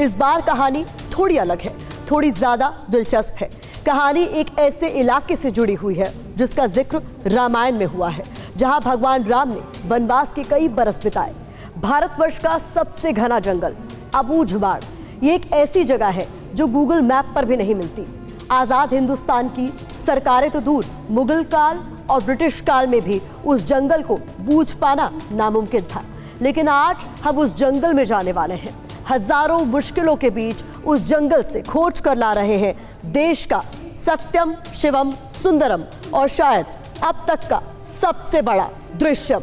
इस बार कहानी थोड़ी अलग है, थोड़ी ज्यादा दिलचस्प है। कहानी एक ऐसे इलाके से जुड़ी हुई है जिसका जिक्र रामायण में हुआ है, जहां भगवान राम ने वनवास के कई बरस बिताए। भारतवर्ष का सबसे घना जंगल अबूझमाड़, ये एक ऐसी जगह है जो गूगल मैप पर भी नहीं मिलती। आजाद हिंदुस्तान की सरकारें तो दूर, मुगल काल और ब्रिटिश काल में भी उस जंगल को बूझ पाना नामुमकिन था। लेकिन आज हम उस जंगल में जाने वाले हैं। हजारों मुश्किलों के बीच उस जंगल से खोज कर ला रहे हैं देश का सत्यम शिवम सुंदरम और शायद अब तक का सबसे बड़ा दृश्यम।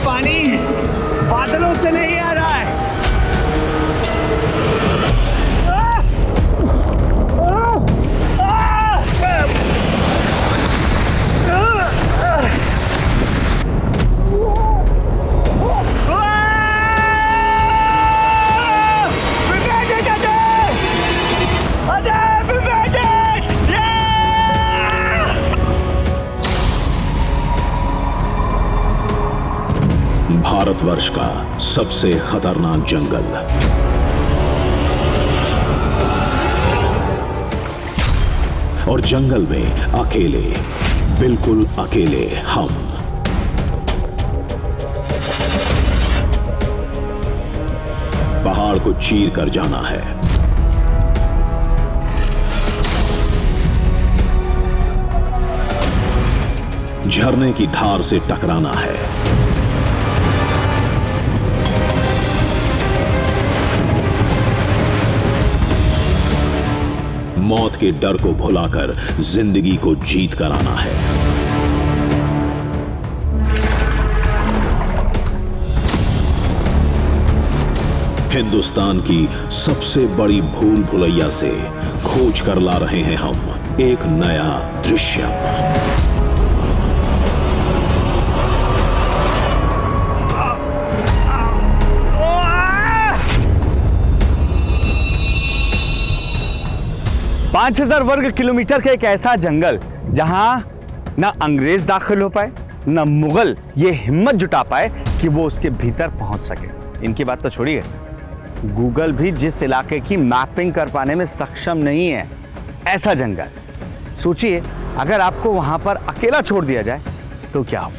पानी बादलों से नहीं आ रहा है। भारतवर्ष का सबसे खतरनाक जंगल, और जंगल में अकेले, बिल्कुल अकेले हम। पहाड़ को चीर कर जाना है, झरने की धार से टकराना है, मौत के डर को भुलाकर जिंदगी को जीत कर आना है। हिंदुस्तान की सबसे बड़ी भूल भुलैया से खोज कर ला रहे हैं हम एक नया दृश्य। 5000 वर्ग किलोमीटर का एक ऐसा जंगल जहां ना अंग्रेज दाखिल हो पाए, ना मुगल ये हिम्मत जुटा पाए कि वो उसके भीतर पहुंच सके। इनकी बात तो छोड़िए, गूगल भी जिस इलाके की मैपिंग कर पाने में सक्षम नहीं है, ऐसा जंगल। सोचिए, अगर आपको वहां पर अकेला छोड़ दिया जाए तो क्या हो?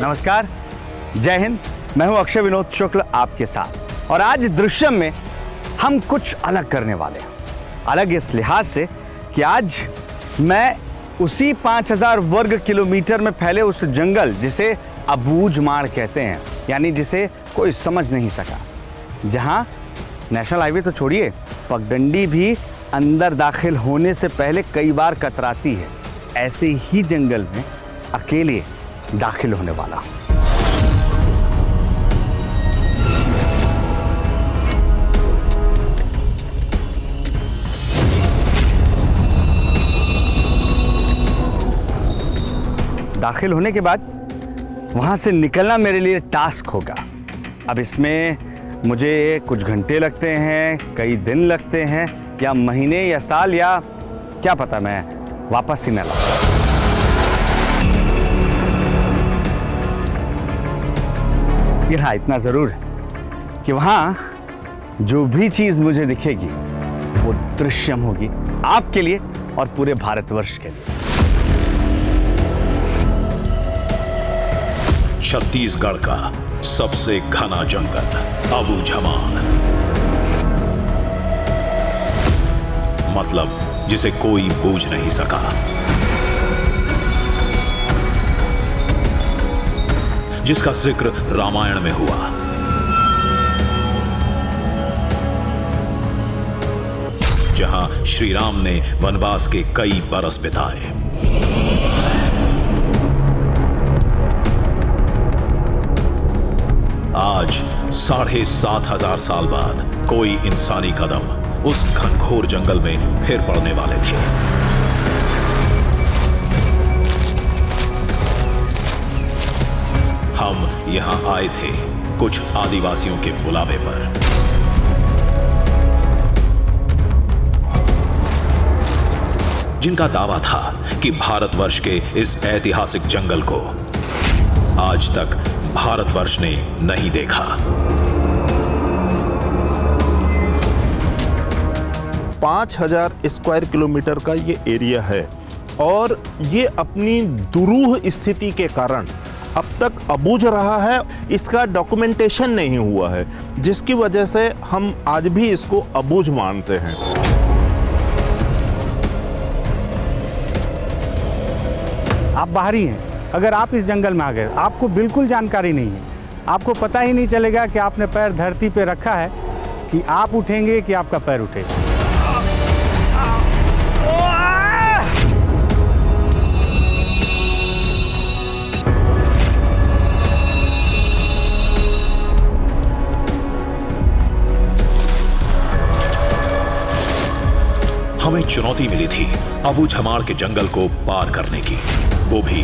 नमस्कार, जय हिंद। मैं हूं अक्षय विनोद शुक्ल आपके साथ, और आज दृश्यम में हम कुछ अलग करने वाले हैं। अलग इस लिहाज से कि आज मैं उसी 5000 वर्ग किलोमीटर में फैले उस जंगल जिसे अबूझमाड़ कहते हैं, यानी जिसे कोई समझ नहीं सका, जहां नेशनल हाईवे तो छोड़िए, पगडंडी भी अंदर दाखिल होने से पहले कई बार कतराती है, ऐसे ही जंगल में अकेले दाखिल होने वाला। दाखिल होने के बाद वहां से निकलना मेरे लिए टास्क होगा। अब इसमें मुझे कुछ घंटे लगते हैं, कई दिन लगते हैं, या महीने या साल, या क्या पता मैं वापस ही न लाऊं। हाँ, इतना जरूर है कि वहां जो भी चीज मुझे दिखेगी वो दृश्यम होगी, आपके लिए और पूरे भारतवर्ष के लिए। छत्तीसगढ़ का सबसे घना जंगल अबूझमाड़, मतलब जिसे कोई बूझ नहीं सका। जिसका जिक्र रामायण में हुआ। जहां श्री राम ने वनवास के कई बरस बिताए। आज 7,500 साल बाद कोई इंसानी कदम उस घनघोर जंगल में फिर पड़ने वाले थे। हम यहां आए थे कुछ आदिवासियों के बुलावे पर। जिनका दावा था कि भारतवर्ष के इस ऐतिहासिक जंगल को आज तक भारतवर्ष ने नहीं देखा। 5,000 स्क्वायर किलोमीटर का ये एरिया है और ये अपनी दुरूह स्थिति के कारण अब तक अबूझ रहा है। इसका डॉक्यूमेंटेशन नहीं हुआ है, जिसकी वजह से हम आज भी इसको अबूझ मानते हैं। आप बाहरी हैं, अगर आप इस जंगल में आ गए, आपको बिल्कुल जानकारी नहीं है, आपको पता ही नहीं चलेगा कि आपने पैर धरती पे रखा है, कि आप उठेंगे कि आपका पैर उठेगा। हमें चुनौती मिली थी अबू झमाड़ के जंगल को पार करने की, वो भी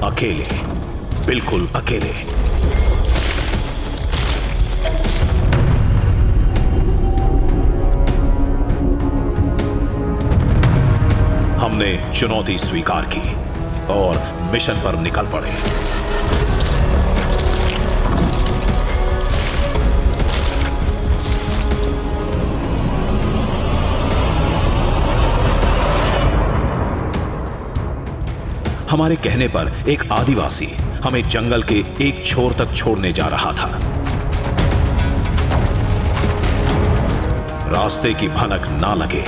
अकेले, बिल्कुल अकेले। हमने चुनौती स्वीकार की और मिशन पर निकल पड़े। हमारे कहने पर एक आदिवासी हमें जंगल के एक छोर तक छोड़ने जा रहा था। रास्ते की भनक ना लगे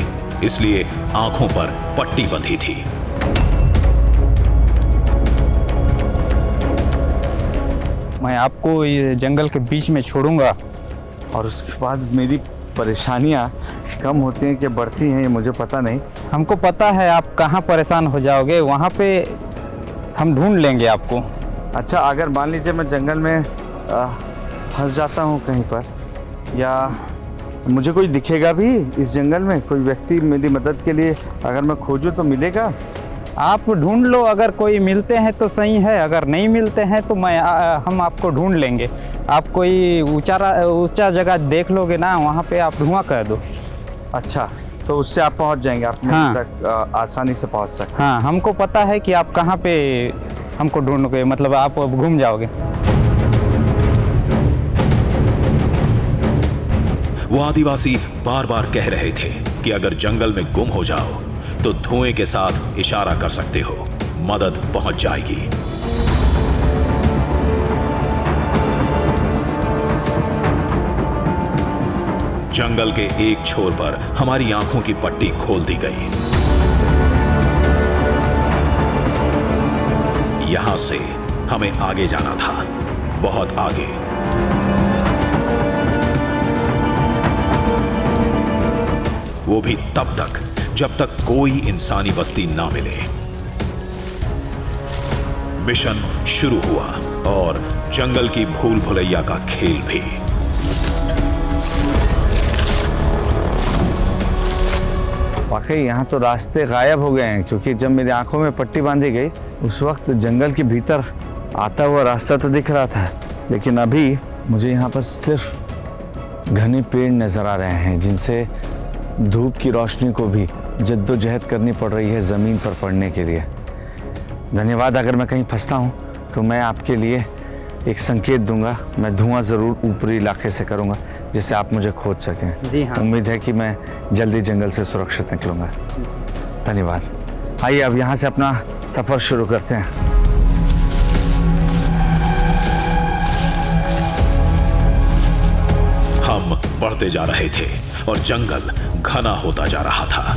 इसलिए आंखों पर पट्टी बंधी थी। मैं आपको ये जंगल के बीच में छोड़ूंगा और उसके बाद मेरी परेशानियां कम होती हैं कि बढ़ती हैं, ये मुझे पता नहीं। हमको पता है आप कहाँ परेशान हो जाओगे, वहाँ पे हम ढूंढ लेंगे आपको। अच्छा, अगर मान लीजिए मैं जंगल में फंस जाता हूँ कहीं पर, या मुझे कोई दिखेगा भी इस जंगल में, कोई व्यक्ति मेरी मदद के लिए अगर मैं खोजूँ तो मिलेगा? आप ढूंढ लो, अगर कोई मिलते हैं तो सही है, अगर नहीं मिलते हैं तो हम आपको ढूंढ लेंगे। आप कोई ऊंचा जगह देख लोगे ना, वहाँ पे आप धुआं कर दो। अच्छा, तो उससे आप पहुँच जाएंगे, आप मेरे तक आसानी से पहुँच सकते। हाँ, हमको पता है कि आप कहाँ पे हमको ढूंढोगे, मतलब आप घूम जाओगे। वो आदिवासी बार बार कह रहे थे कि अगर जंगल में गुम हो जाओ तो धुएं के साथ इशारा कर सकते हो, मदद पहुंच जाएगी। जंगल के एक छोर पर हमारी आंखों की पट्टी खोल दी गई। यहां से हमें आगे जाना था, बहुत आगे। वो भी तब तक जब तक कोई इंसानी बस्ती ना मिले। मिशन शुरू हुआ और जंगल की भूल भुलैया का खेल भी। वाकई यहाँ तो रास्ते गायब हो गए हैं, क्योंकि जब मेरी आंखों में पट्टी बांधी गई उस वक्त जंगल के भीतर आता हुआ रास्ता तो दिख रहा था, लेकिन अभी मुझे यहाँ पर सिर्फ घने पेड़ नज़र आ रहे हैं, जिनसे धूप की रोशनी को भी जद्दोजहद करनी पड़ रही है ज़मीन पर पड़ने के लिए। धन्यवाद। अगर मैं कहीं फंसता हूँ तो मैं आपके लिए एक संकेत दूंगा, मैं धुआं ज़रूर ऊपरी इलाके से करूँगा जिससे आप मुझे खोज सकें। जी हाँ। उम्मीद है कि मैं जल्दी जंगल से सुरक्षित निकलूँगा। धन्यवाद। आइए अब यहाँ से अपना सफ़र शुरू करते हैं। हम बढ़ते जा रहे थे और जंगल घना होता जा रहा था।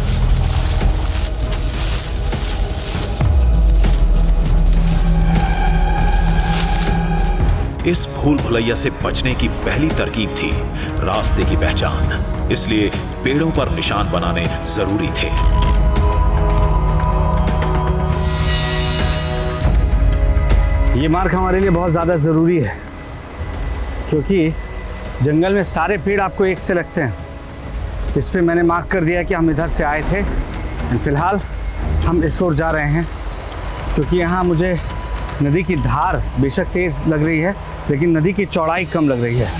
इस भूल भुलैया से बचने की पहली तरकीब थी रास्ते की पहचान। इसलिए पेड़ों पर निशान बनाने जरूरी थे। ये मार्ग हमारे लिए बहुत ज़्यादा ज़रूरी है, क्योंकि जंगल में सारे पेड़ आपको एक से लगते हैं। इस पे मैंने मार्क कर दिया कि हम इधर से आए थे। फिलहाल हम इस ओर जा रहे हैं, क्योंकि यहाँ मुझे नदी की धार बेशक तेज लग रही है, लेकिन नदी की चौड़ाई कम लग रही है।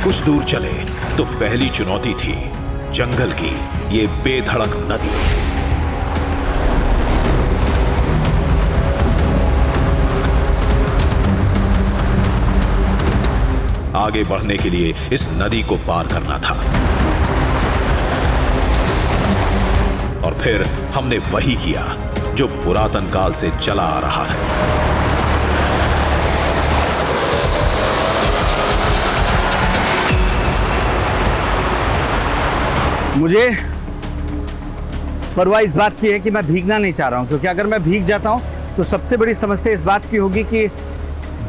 कुछ दूर चले तो पहली चुनौती थी जंगल की ये बेधड़क नदी। आगे बढ़ने के लिए इस नदी को पार करना था और फिर हमने वही किया जो पुरातन काल से चला आ रहा है। मुझे परवाह इस बात की है कि मैं भीगना नहीं चाह रहा हूं, क्योंकि अगर मैं भीग जाता हूं तो सबसे बड़ी समस्या इस बात की होगी कि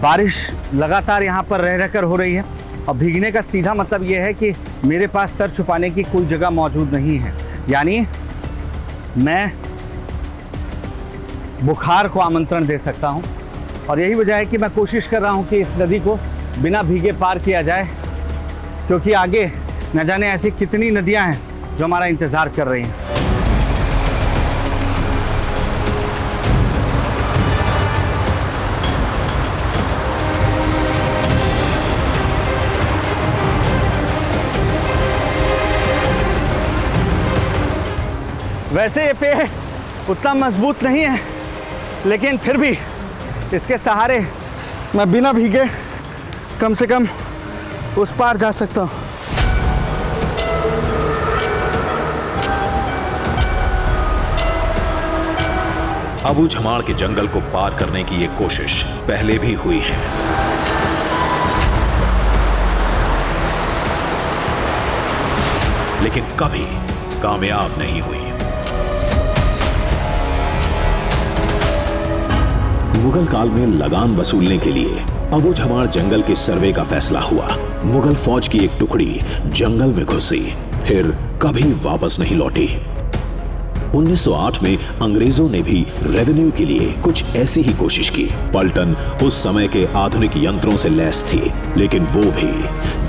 बारिश लगातार यहाँ पर रह रहकर हो रही है, और भीगने का सीधा मतलब यह है कि मेरे पास सर छुपाने की कोई जगह मौजूद नहीं है। यानी मैं बुखार को आमंत्रण दे सकता हूँ, और यही वजह है कि मैं कोशिश कर रहा हूँ कि इस नदी को बिना भीगे पार किया जाए, क्योंकि आगे न जाने ऐसी कितनी नदियाँ हैं जो हमारा इंतज़ार कर रही हैं। वैसे ये पेड़ उतना मजबूत नहीं है, लेकिन फिर भी इसके सहारे मैं बिना भीगे कम से कम उस पार जा सकता हूँ। अबू झमाड़ के जंगल को पार करने की ये कोशिश पहले भी हुई है, लेकिन कभी कामयाब नहीं हुई। मुगल काल में लगान वसूलने के लिए अबू झमाड़ जंगल के सर्वे का फैसला हुआ। मुगल फौज की एक टुकड़ी जंगल में घुसी, फिर कभी वापस नहीं लौटी। 1908 में अंग्रेजों ने भी रेवेन्यू के लिए कुछ ऐसी ही कोशिश की। पलटन उस समय के आधुनिक यंत्रों से लैस थी, लेकिन वो भी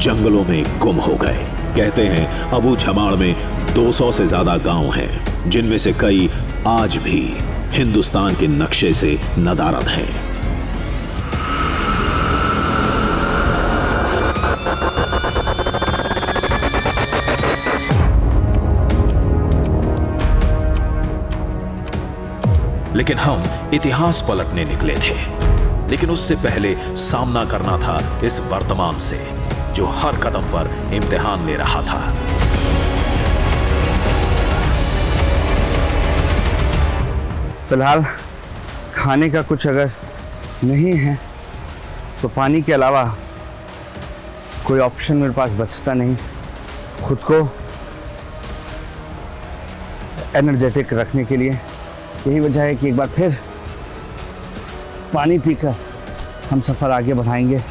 जंगलों में गुम हो गए। कहते हैं अबू झमाड़ में 200 से ज्यादा गांव हैं, जिनमें से कई आज भी हिंदुस्तान के नक्शे से नदारद हैं। लेकिन हम इतिहास पलटने निकले थे, लेकिन उससे पहले सामना करना था इस वर्तमान से, जो हर कदम पर इम्तिहान ले रहा था। फिलहाल खाने का कुछ अगर नहीं है तो पानी के अलावा कोई ऑप्शन मेरे पास बचता नहीं। खुद को एनर्जेटिक रखने के लिए यही वजह है कि एक बार फिर पानी पीकर हम सफ़र आगे बढ़ाएंगे।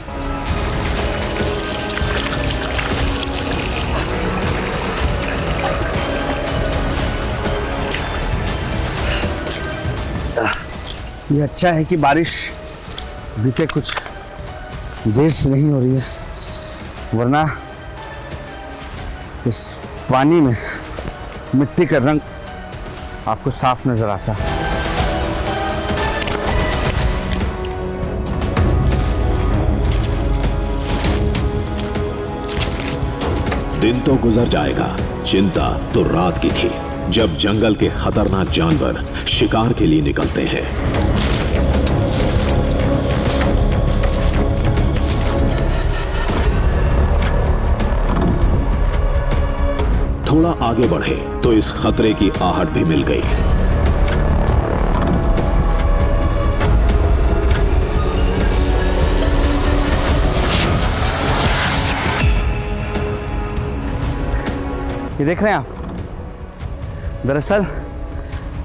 ये अच्छा है कि बारिश बीते कुछ देर से नहीं हो रही है, वरना इस पानी में मिट्टी का रंग आपको साफ नजर आता है। दिन तो गुजर जाएगा, चिंता तो रात की थी, जब जंगल के खतरनाक जानवर शिकार के लिए निकलते हैं। थोड़ा आगे बढ़े तो इस खतरे की आहट भी मिल गई। ये देख रहे हैं आप, दरअसल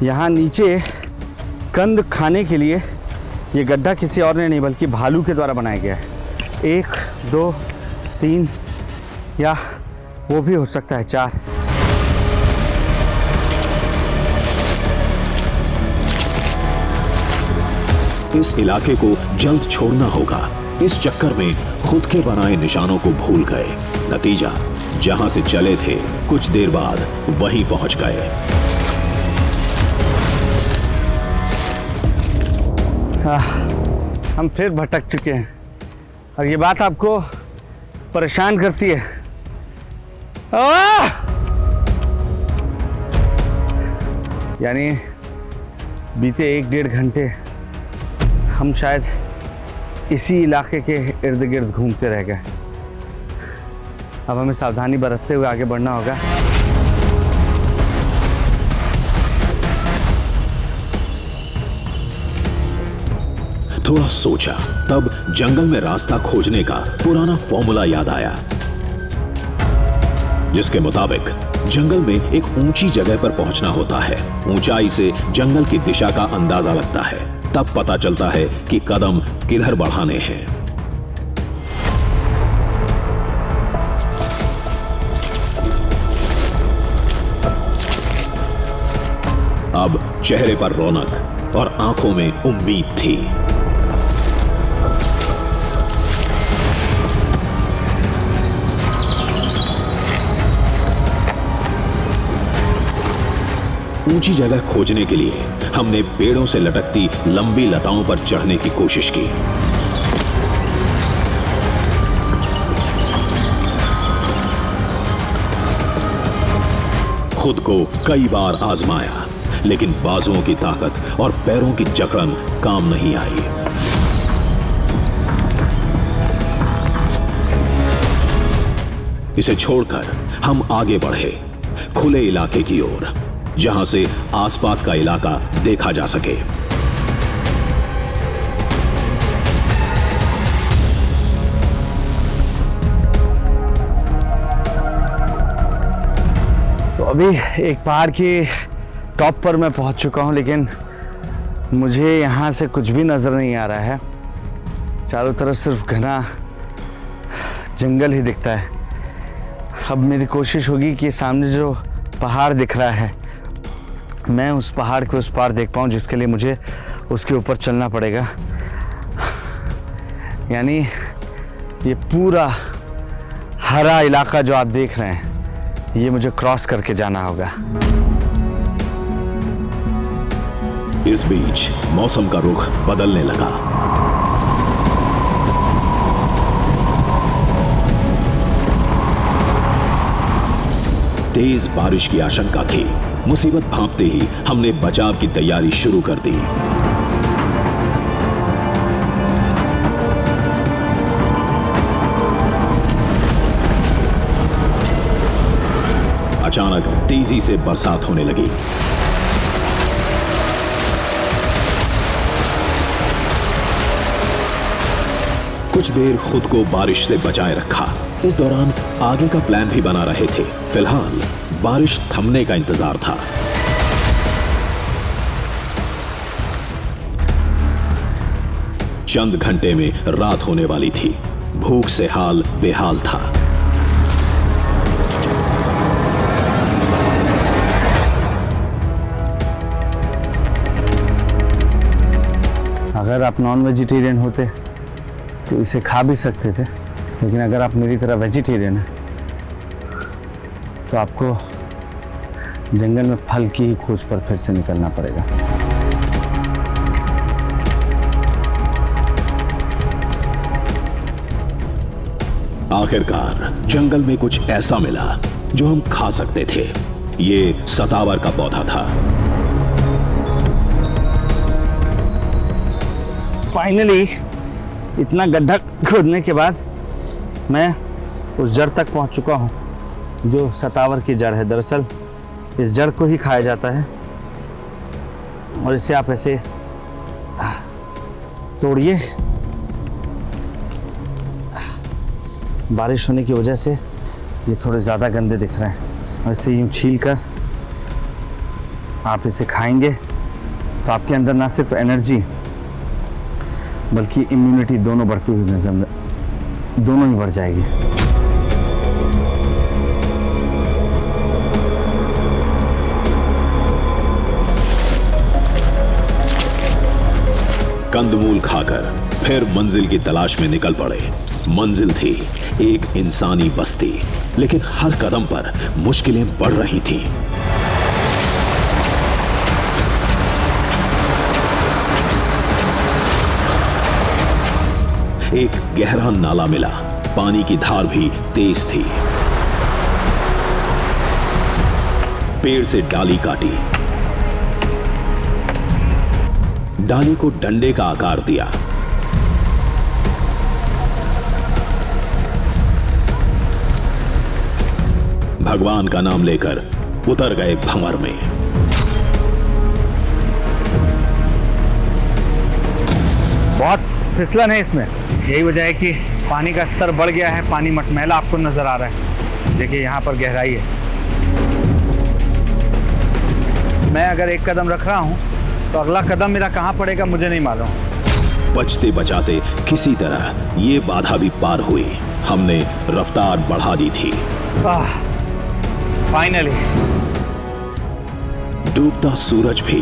यहाँ नीचे कंद खाने के लिए ये गड्ढा किसी और ने नहीं बल्कि भालू के द्वारा बनाया गया है। 1, 2, 3 या वो भी हो सकता है 4। इस इलाके को जल्द छोड़ना होगा। इस चक्कर में खुद के बनाए निशानों को भूल गए। नतीजा, जहां से चले थे कुछ देर बाद वहीं पहुंच गए। हम फिर भटक चुके हैं और ये बात आपको परेशान करती है। यानी बीते 1-1.5 घंटे हम शायद इसी इलाके के इर्द गिर्द घूमते रह गए। अब हमें सावधानी बरतते हुए आगे बढ़ना होगा। थोड़ा सोचा, तब जंगल में रास्ता खोजने का पुराना फॉर्मूला याद आया, जिसके मुताबिक जंगल में एक ऊंची जगह पर पहुंचना होता है। ऊंचाई से जंगल की दिशा का अंदाजा लगता है, तब पता चलता है कि कदम किधर बढ़ाने हैं। अब चेहरे पर रौनक और आंखों में उम्मीद थी। ऊंची जगह खोजने के लिए हमने पेड़ों से लटकती लंबी लताओं पर चढ़ने की कोशिश की। खुद को कई बार आजमाया, लेकिन बाजुओं की ताकत और पैरों की जकड़न काम नहीं आई। इसे छोड़कर हम आगे बढ़े, खुले इलाके की ओर, जहां से आसपास का इलाका देखा जा सके। तो अभी एक पहाड़ की टॉप पर मैं पहुंच चुका हूं, लेकिन मुझे यहां से कुछ भी नजर नहीं आ रहा है। चारों तरफ सिर्फ घना जंगल ही दिखता है। अब मेरी कोशिश होगी कि सामने जो पहाड़ दिख रहा है, मैं उस पहाड़ के उस पार देख पाऊँ, जिसके लिए मुझे उसके ऊपर चलना पड़ेगा। यानी ये पूरा हरा इलाका जो आप देख रहे हैं, ये मुझे क्रॉस करके जाना होगा। इस बीच मौसम का रुख बदलने लगा। तेज बारिश की आशंका थी। मुसीबत भांपते ही हमने बचाव की तैयारी शुरू कर दी। अचानक तेजी से बरसात होने लगी। कुछ देर खुद को बारिश से बचाए रखा। इस दौरान आगे का प्लान भी बना रहे थे। फिलहाल बारिश थमने का इंतजार था। चंद घंटे में रात होने वाली थी। भूख से हाल बेहाल था। अगर आप नॉन वेजिटेरियन होते तो इसे खा भी सकते थे, लेकिन अगर आप मेरी तरह वेजिटेरियन हैं तो आपको जंगल में फल की ही खोज पर फिर से निकलना पड़ेगा। आखिरकार जंगल में कुछ ऐसा मिला जो हम खा सकते थे। ये सतावर का पौधा था। फाइनली इतना गड्ढा खोदने के बाद मैं उस जड़ तक पहुंच चुका हूं, जो सतावर की जड़ है। दरअसल इस जड़ को ही खाया जाता है और इसे आप ऐसे तोड़िए। बारिश होने की वजह से ये थोड़े ज़्यादा गंदे दिख रहे हैं, वैसे यूं छील कर आप इसे खाएंगे तो आपके अंदर ना सिर्फ एनर्जी बल्कि इम्यूनिटी दोनों बढ़ती हुई दोनों ही बढ़ जाएगी। कंदमूल खाकर फिर मंजिल की तलाश में निकल पड़े। मंजिल थी एक इंसानी बस्ती, लेकिन हर कदम पर मुश्किलें बढ़ रही थीं। एक गहरा नाला मिला, पानी की धार भी तेज थी। पेड़ से डाली काटी, डाली को डंडे का आकार दिया। भगवान का नाम लेकर उतर गए भंवर में। बहुत फिसलन है इसमें, यही वजह है कि पानी का स्तर बढ़ गया है। पानी मटमैला आपको नजर आ रहा है। देखिए यहाँ पर गहराई है। मैं अगर एक कदम रख रहा हूँ तो अगला कदम मेरा कहाँ पड़ेगा मुझे नहीं मालूम। बचते बचाते किसी तरह ये बाधा भी पार हुई। हमने रफ्तार बढ़ा दी थी। फाइनली डूबता सूरज भी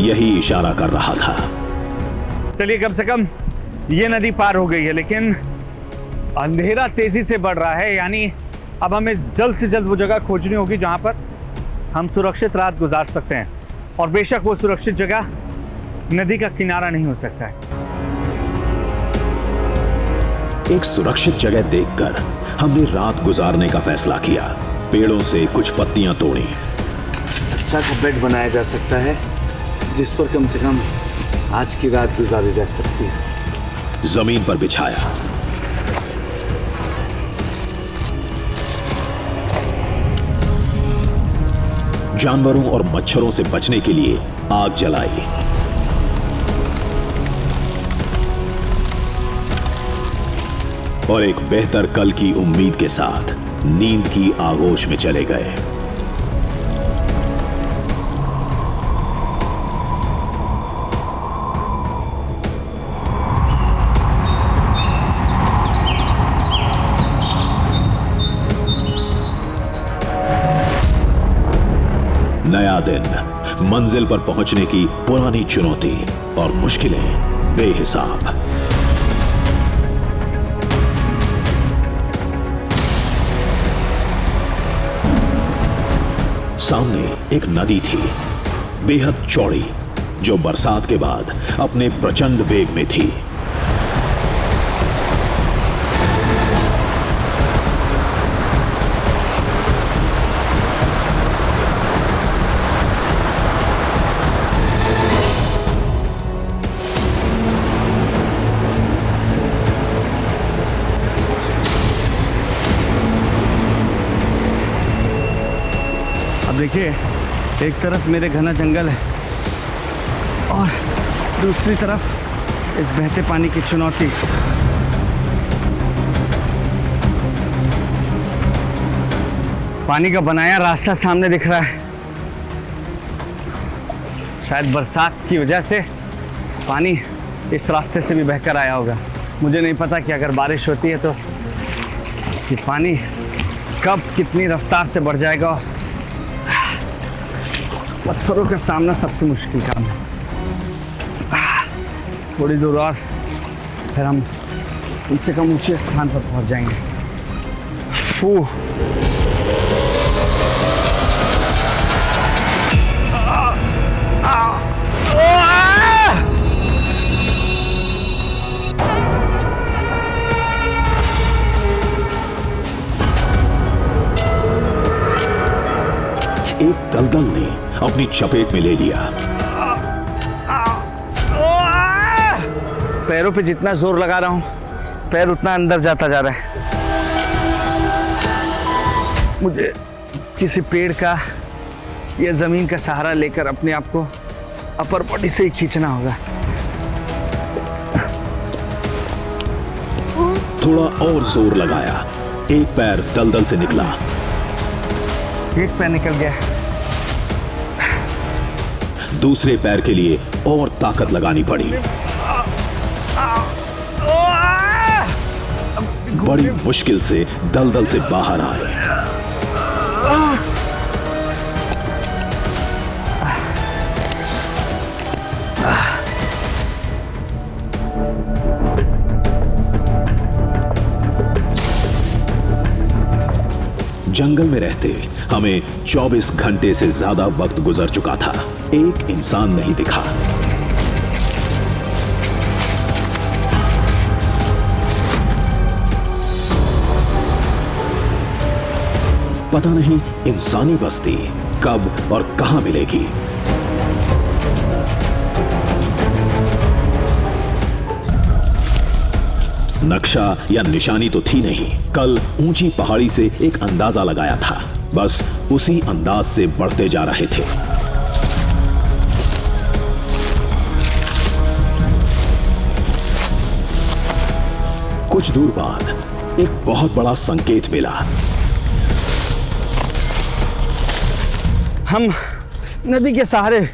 यही इशारा कर रहा था। चलिए, कम से कम ये नदी पार हो गई है, लेकिन अंधेरा तेजी से बढ़ रहा है। यानी अब हमें जल्द से जल्द वो जगह खोजनी होगी जहां पर हम सुरक्षित रात गुजार सकते हैं। और बेशक वो सुरक्षित जगह नदी का किनारा नहीं हो सकता है। एक सुरक्षित जगह देखकर हमने रात गुजारने का फैसला किया। पेड़ों से कुछ पत्तियां तोड़ी। अच्छा सा बेड बनाया जा सकता है जिस पर कम से कम आज की रात गुजारी जा सकती है। जमीन पर बिछाया। जानवरों और मच्छरों से बचने के लिए आग जलाई। और एक बेहतर कल की उम्मीद के साथ नींद की आगोश में चले गए। नया दिन, मंजिल पर पहुंचने की पुरानी चुनौती और मुश्किलें बेहिसाब। सामने एक नदी थी, बेहद चौड़ी, जो बरसात के बाद अपने प्रचंड वेग में थी। देखिए, एक तरफ मेरे घना जंगल है और दूसरी तरफ इस बहते पानी की चुनौती। पानी का बनाया रास्ता सामने दिख रहा है। शायद बरसात की वजह से पानी इस रास्ते से भी बहकर आया होगा। मुझे नहीं पता कि अगर बारिश होती है तो ये पानी कब कितनी रफ्तार से बढ़ जाएगा। पत्थरों का सामना सबसे मुश्किल काम है। थोड़ी दूर और फिर हम कम से कम ऊंचे स्थान पर पहुंच जाएंगे। एक दलदल ने अपनी चपेट में ले लिया। पैरों पे जितना जोर लगा रहा हूं, पैर उतना अंदर जाता जा रहा है। मुझे किसी पेड़ का या जमीन का सहारा लेकर अपने आप को अपर बॉडी से ही खींचना होगा। थोड़ा और जोर लगाया, एक पैर दलदल से निकला। एक पैर निकल गया। दूसरे पैर के लिए और ताकत लगानी पड़ी। बड़ी मुश्किल से दलदल से बाहर आए। जंगल में रहते हमें 24 घंटे से ज्यादा वक्त गुजर चुका था। एक इंसान नहीं दिखा। पता नहीं इंसानी बस्ती कब और कहां मिलेगी। नक्शा या निशानी तो थी नहीं। कल ऊंची पहाड़ी से एक अंदाजा लगाया था, बस उसी अंदाज से बढ़ते जा रहे थे। कुछ दूर बाद एक बहुत बड़ा संकेत मिला। हम नदी के सहारे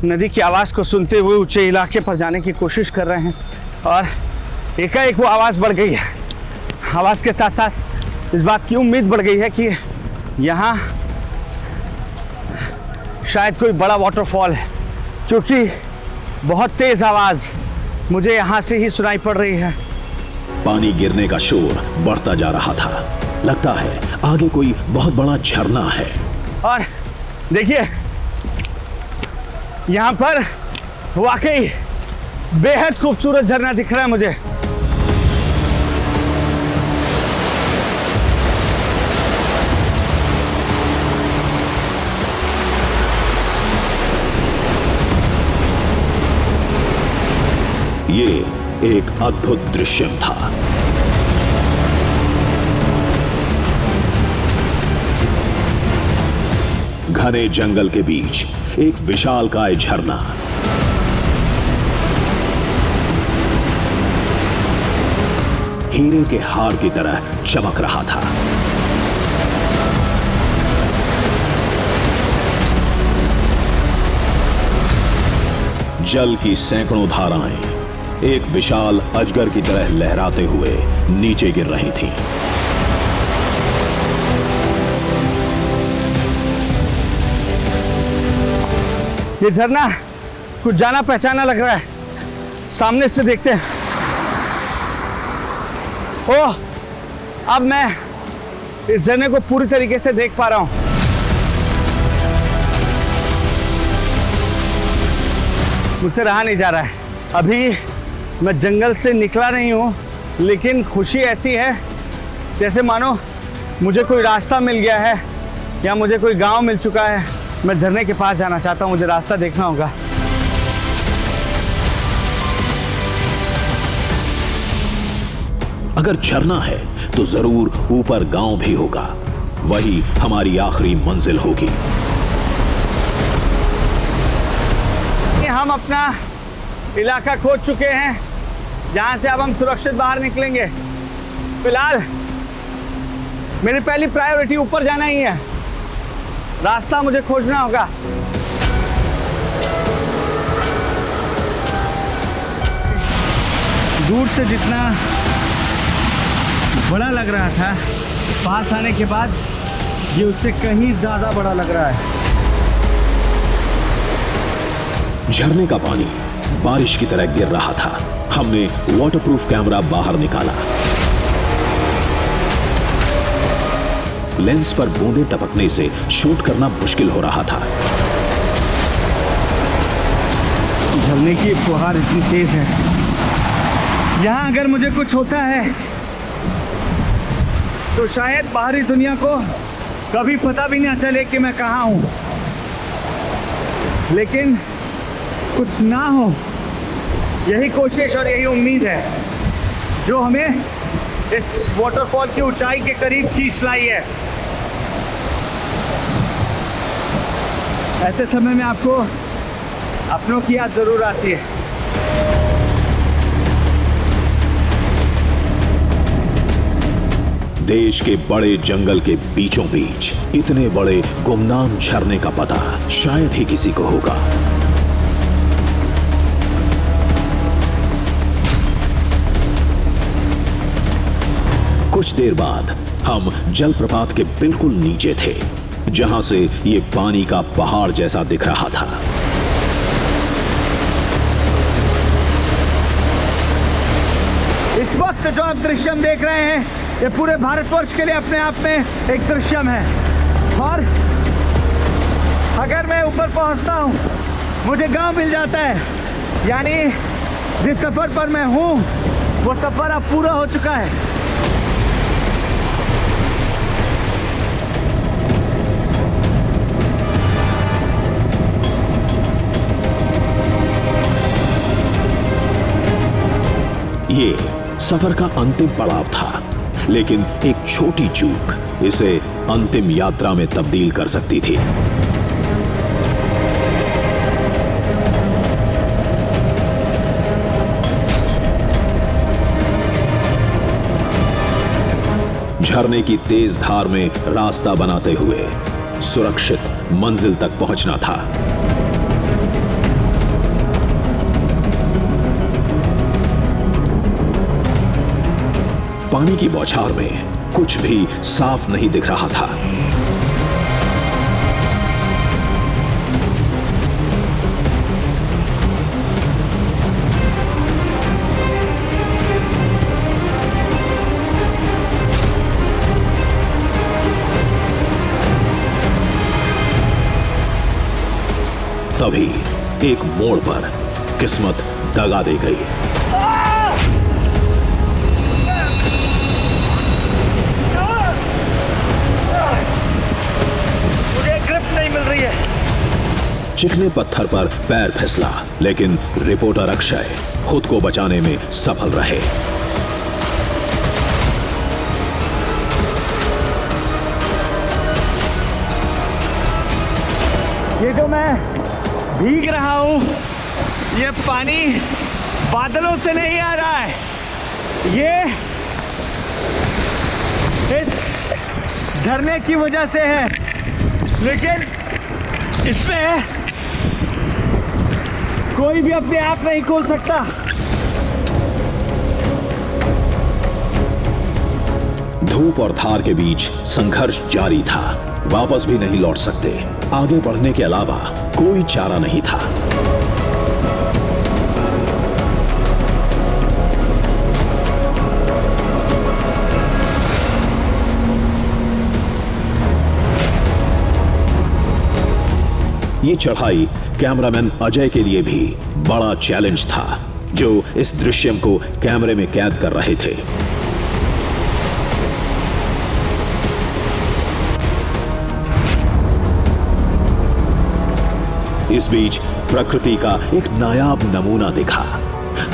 नदी की आवाज को सुनते हुए ऊंचे इलाके पर जाने की कोशिश कर रहे हैं और एकाएक वो आवाज बढ़ गई है। आवाज के साथ साथ इस बात की उम्मीद बढ़ गई है कि यहाँ शायद कोई बड़ा वाटरफॉल है, क्योंकि बहुत तेज आवाज मुझे यहाँ से ही सुनाई पड़ रही है। पानी गिरने का शोर बढ़ता जा रहा था। लगता है आगे कोई बहुत बड़ा झरना है। और देखिए, यहाँ पर वाकई बेहद खूबसूरत झरना दिख रहा है मुझे। ये एक अद्भुत दृश्य था। घने जंगल के बीच एक विशालकाय झरना। हीरे के हार की तरह चमक रहा था। जल की सैकड़ों धाराएं एक विशाल अजगर की तरह लहराते हुए नीचे गिर रही थीं। ये झरना कुछ जाना पहचाना लग रहा है। सामने से देखते हैं। ओह, अब मैं इस झरने को पूरी तरीके से देख पा रहा हूं। मुझसे रहा नहीं जा रहा है। अभी मैं जंगल से निकला नहीं हूं, लेकिन खुशी ऐसी है जैसे मानो मुझे कोई रास्ता मिल गया है या मुझे कोई गांव मिल चुका है। मैं झरने के पास जाना चाहता हूं, मुझे रास्ता देखना होगा। अगर झरना है तो जरूर ऊपर गांव भी होगा। वही हमारी आखिरी मंजिल होगी। हम अपना इलाका खोज चुके हैं, जहां से अब हम सुरक्षित बाहर निकलेंगे। फिलहाल मेरी पहली प्रायोरिटी ऊपर जाना ही है। रास्ता मुझे खोजना होगा। दूर से जितना बड़ा लग रहा था, पास आने के बाद ये उससे कहीं ज्यादा बड़ा लग रहा है। झरने का पानी बारिश की तरह गिर रहा था। हमने वाटरप्रूफ कैमरा बाहर निकाला। लेंस पर बूंदें टपकने से शूट करना मुश्किल हो रहा था। झरने की फुहार इतनी तेज है, यहाँ अगर मुझे कुछ होता है तो शायद बाहरी दुनिया को कभी पता भी ना चले कि मैं कहाँ हूँ। लेकिन कुछ ना हो, यही कोशिश और यही उम्मीद है जो हमें इस वाटरफॉल की ऊंचाई के करीब खींच लाई है। ऐसे समय में आपको अपनों की याद जरूर आती है। देश के बड़े जंगल के बीचों बीच इतने बड़े गुमनाम झरने का पता शायद ही किसी को होगा। कुछ देर बाद हम जलप्रपात के बिल्कुल नीचे थे, जहां से ये पानी का पहाड़ जैसा दिख रहा था। इस वक्त जो आप दृश्यम देख रहे हैं, ये पूरे भारतवर्ष के लिए अपने आप में एक दृश्यम है। और अगर मैं ऊपर पहुंचता हूं, मुझे गांव मिल जाता है, यानी जिस सफर पर मैं हूं वो सफर अब पूरा हो चुका है। ये सफर का अंतिम पड़ाव था, लेकिन एक छोटी चूक इसे अंतिम यात्रा में तब्दील कर सकती थी। झरने की तेज धार में रास्ता बनाते हुए सुरक्षित मंजिल तक पहुंचना था। पानी की बौछार में कुछ भी साफ नहीं दिख रहा था। तभी एक मोड़ पर किस्मत दगा दे गई। चिकने पत्थर पर पैर फिसला, लेकिन रिपोर्टर अक्षय खुद को बचाने में सफल रहे। ये जो मैं भीग रहा हूं, ये पानी बादलों से नहीं आ रहा है, ये इस झरने की वजह से है। लेकिन इसमें कोई भी अपने आप नहीं खोल सकता। धूप और धार के बीच संघर्ष जारी था। वापस भी नहीं लौट सकते। आगे बढ़ने के अलावा कोई चारा नहीं था। ये चढ़ाई कैमरामैन अजय के लिए भी बड़ा चैलेंज था, जो इस दृश्यम को कैमरे में कैद कर रहे थे। इस बीच प्रकृति का एक नायाब नमूना दिखा।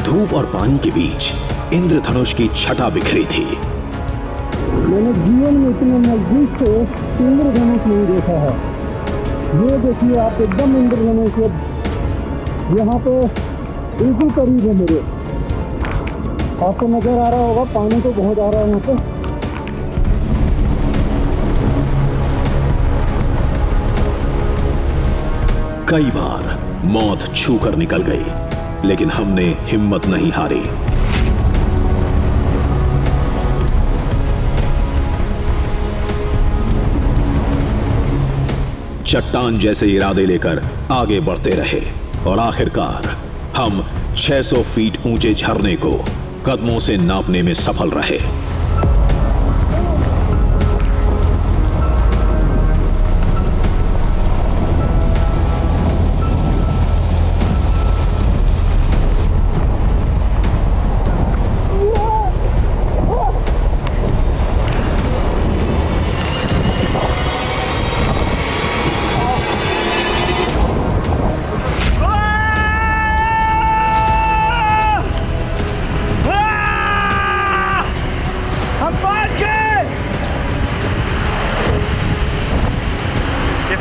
धूप और पानी के बीच इंद्रधनुष की छटा बिखरी थी। मैंने जीवन में इतने नजदीक से इंद्रधनुष नहीं देखा है। ये देखिए आप, एकदम इंद्रधनुष यहाँ पे बिल्कुल करीब है मेरे। आपको नजर आ रहा होगा, पानी तो बहुत आ रहा है यहाँ पे। कई बार मौत छू कर निकल गई, लेकिन हमने हिम्मत नहीं हारी। चट्टान जैसे इरादे लेकर आगे बढ़ते रहे और आखिरकार हम 600 फीट ऊंचे झरने को कदमों से नापने में सफल रहे।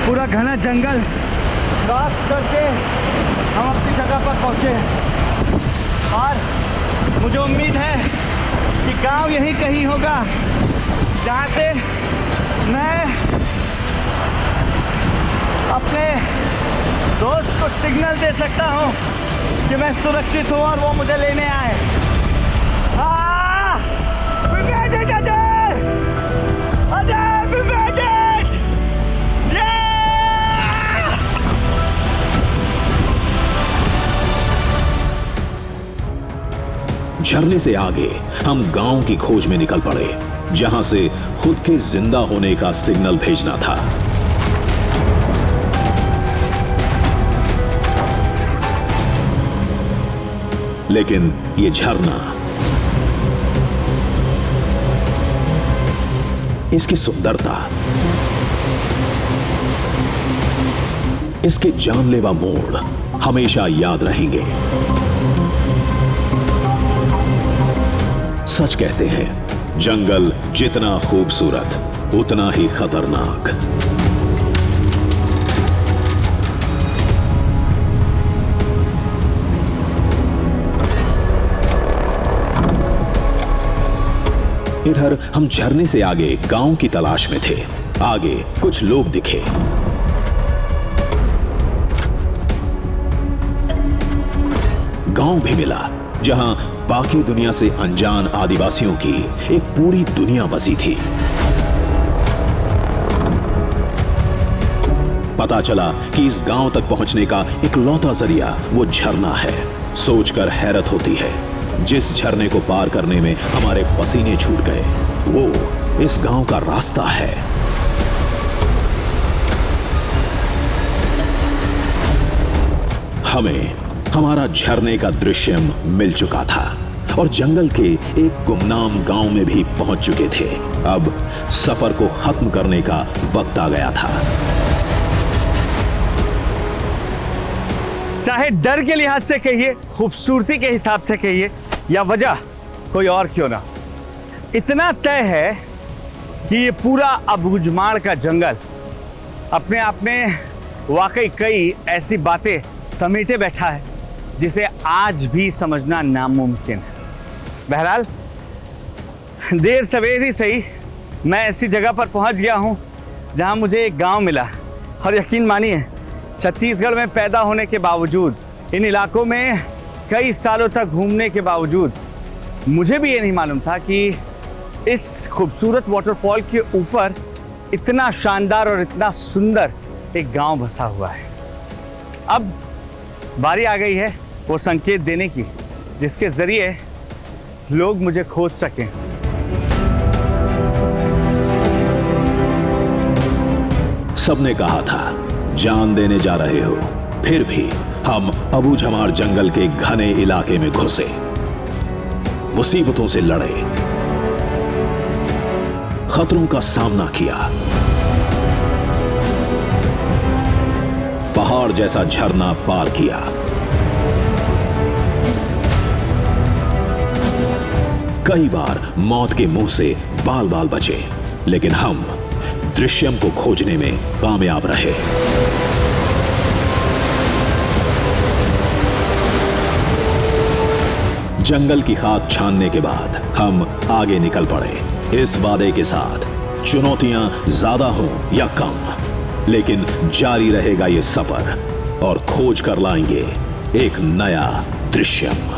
पूरा घना जंगल क्रॉस करके हम अपनी जगह पर पहुंचे हैं और मुझे उम्मीद है कि गांव यहीं कहीं होगा जहाँ से मैं अपने दोस्त को सिग्नल दे सकता हूँ कि मैं सुरक्षित हूँ और वो मुझे लेने आए। झरने से आगे हम गांव की खोज में निकल पड़े, जहां से खुद के जिंदा होने का सिग्नल भेजना था। लेकिन ये झरना, इसकी सुंदरता, इसके जानलेवा मोड़ हमेशा याद रहेंगे। सच कहते हैं, जंगल जितना खूबसूरत उतना ही खतरनाक। इधर हम झरने से आगे गांव की तलाश में थे। आगे कुछ लोग दिखे। गांव भी मिला जहां बाकी दुनिया से अनजान आदिवासियों की एक पूरी दुनिया बसी थी। पता चला कि इस गांव तक पहुंचने का इकलौता जरिया वो झरना है। सोचकर हैरत होती है, जिस झरने को पार करने में हमारे पसीने छूट गए, वो इस गांव का रास्ता है। हमें हमारा झरने का दृश्य मिल चुका था और जंगल के एक गुमनाम गांव में भी पहुंच चुके थे। अब सफर को खत्म करने का वक्त आ गया था। चाहे डर के लिहाज से कहिए, खूबसूरती के हिसाब से कहिए, या वजह कोई और क्यों ना, इतना तय है कि ये पूरा अबूझमाड़ का जंगल अपने आप में वाकई कई ऐसी बातें समेटे बैठा है जिसे आज भी समझना नामुमकिन है। बहरहाल, देर सवेर ही सही मैं ऐसी जगह पर पहुंच गया हूं जहां मुझे एक गांव मिला। और यकीन मानिए, छत्तीसगढ़ में पैदा होने के बावजूद, इन इलाकों में कई सालों तक घूमने के बावजूद, मुझे भी ये नहीं मालूम था कि इस खूबसूरत वाटरफॉल के ऊपर इतना शानदार और इतना सुंदर एक गांव बसा हुआ है। अब बारी आ गई है वो संकेत देने की जिसके जरिए लोग मुझे खोज सकें। सबने कहा था जान देने जा रहे हो, फिर भी हम अबूझमाड़ जंगल के घने इलाके में घुसे, मुसीबतों से लड़े, खतरों का सामना किया, पहाड़ जैसा झरना पार किया, कई बार मौत के मुंह से बाल बाल बचे, लेकिन हम दृश्यम को खोजने में कामयाब रहे। जंगल की खाद छानने के बाद हम आगे निकल पड़े, इस वादे के साथ चुनौतियां ज्यादा हो या कम, लेकिन जारी रहेगा ये सफर और खोज कर लाएंगे एक नया दृश्यम।